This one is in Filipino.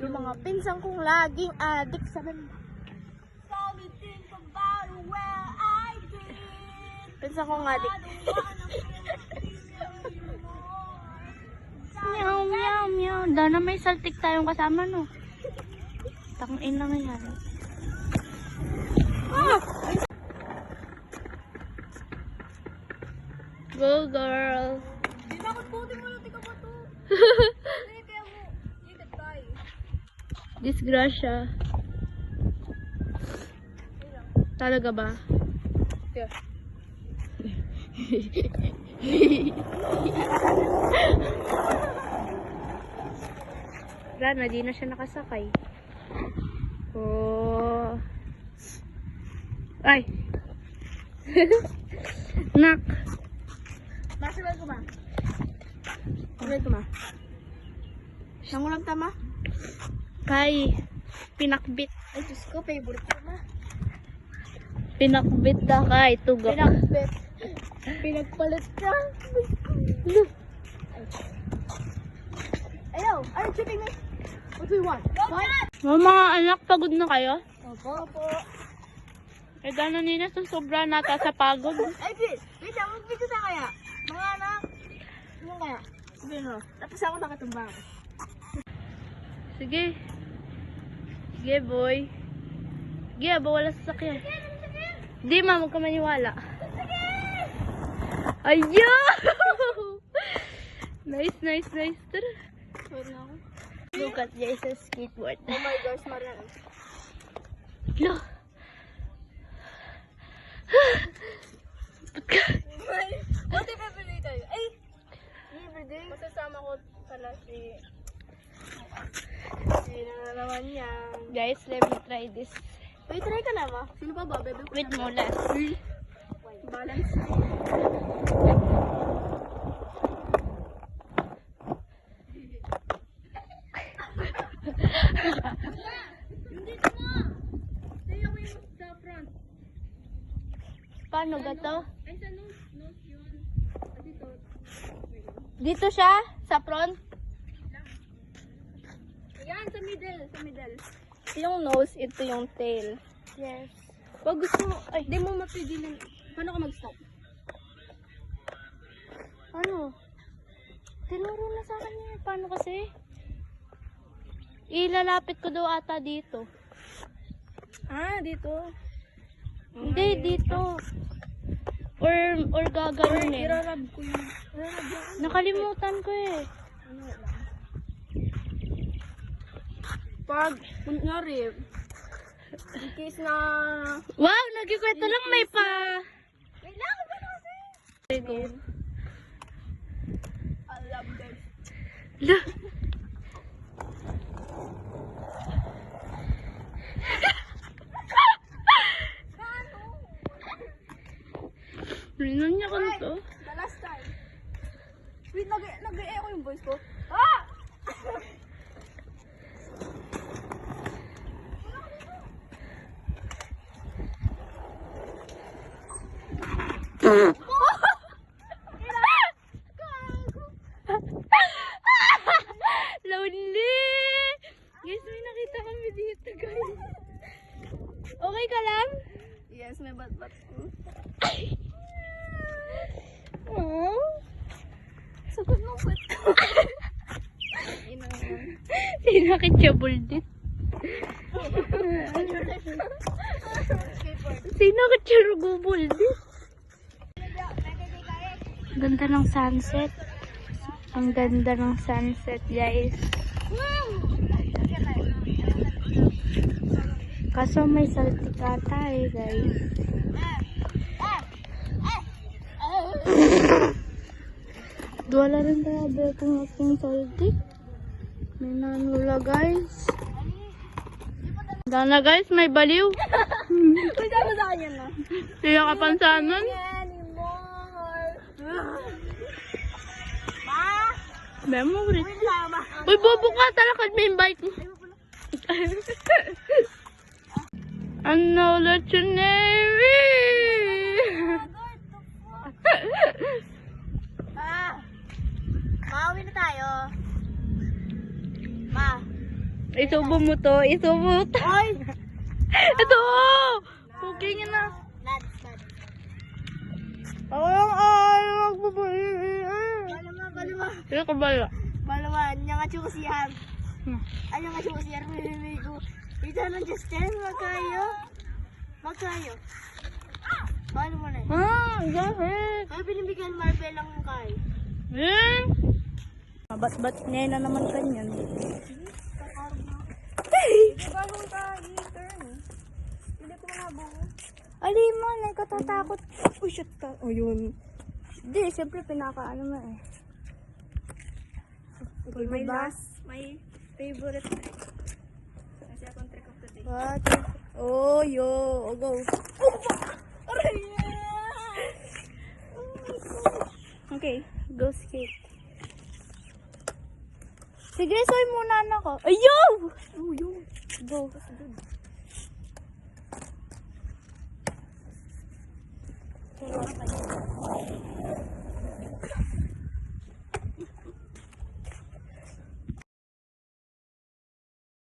Yung mga pinsan kong laging adik sa pinsan kong adik. Meow, meow, meow. Daw na may saltik tayong kasama, no? Tangin lang yan. Go, girl. Disgrasya. Talaga ba? Yeah. Wala na, di na siya nakasakay. Oh. Ay. Nak. Masawal ko ba? Masawal ko ba? Nangulang tama? Kay. Pinakbit. Ay, Diyos ko, favorite ko ma. Pinakbit na kay. Tugak. Pinakbet. Pinagpalit ka. Ayaw, are you shooting me? What do you want? What? Mga anak, pagod na kayo? Opo. Opo. Eh, gano'n nila sa sobra nata sa pagod. Ay, please. Wait lang, mag-video sa kaya. Mga anak. Ano kaya? Sige no. Tapos ako nakatumbang. Sige. Sige, boy. Sige, bawala sa sakyan. Di, ma, huwag ka maniwala. Ayaw! Nice, nice, nice. Tara. Sorry na ako. Look at Jason's skateboard. Oh my gosh, Marian. Look. What if everyday tayo? Ay! Everyday? Masasama ko pala si... Sino na naman yan? Guys, let me try this. Wait, try ka na ma. Sino ba ba? Bebe ko With na. molas. Balance. Paano gato? Ay, sa nose yun. Dito. Dito siya? Sa front? Yan, sa middle. Sa middle. Ito yung nose, ito yung tail. Yes. Pag gusto mo, ay, Hindi mo mapigilan. Paano ka mag-stop? ano? Tinuro na sa akin yun. Paano kasi? Ilalapit ko daw ata dito. Ah, dito. Hindi, dito. Or gagawin eh. Irarab ko yun. Irarab yun. Nakalimutan ko eh. Ano lang. Pag, kunyari, in case na... Wow, nagkikwento lang may pa. Wait lang, ano na kasi? Go. I love guys. Look. Rinan niya ko to. The last time. Wait, nag-e-echo yung voice ko. Ah! Lonely! Guys, may nakita kami dito, guys. Okay ka lang? Yes, may bat-bat ko. Aww. Sagot mo kwet ko. Sinakit siya buldit. Sinakit siya buldit. Ganda ng sunset. Ang ganda ng sunset, guys. Kaso may saltik ata eh, guys. Wala rin talaga kung akong saltik. May nanula, guys. Dana, guys, may baliw. Uy, sabi sa kanya na. Kaya kapansanan. Anymore. Ma! Memory. Wait lang, ma. Uy, bobo ka. Talakad mo yung bike. Ano, legendary. Ah! Mauwi na tayo. Ma! Isubo mo to. Isubo to. Ay! Ito! Cooking na. Lads. Balama. Ito ka bala. Balawan, niya nga chukasihan. Ano nga chukasihan, may ko. Ito ng Justin, magkayo. Balo mo na eh. Gahit. Kaya binibigyan Marvel ang kay. Bat-bat niya na naman kanyan. Bagong ka, turn. Hindi ko mabuo. Ali mo, nagkatatakot. Oh, shit ka. Oh, yun. Hindi, siyempre pinakaano mo eh. Okay, my last, my favorite trick. Kasi akong trick of the day. What? Oh, yo. Go. Aray! Okay, go skate. Sige, soy muna na ko. Ayaw! Oh, yun. Go.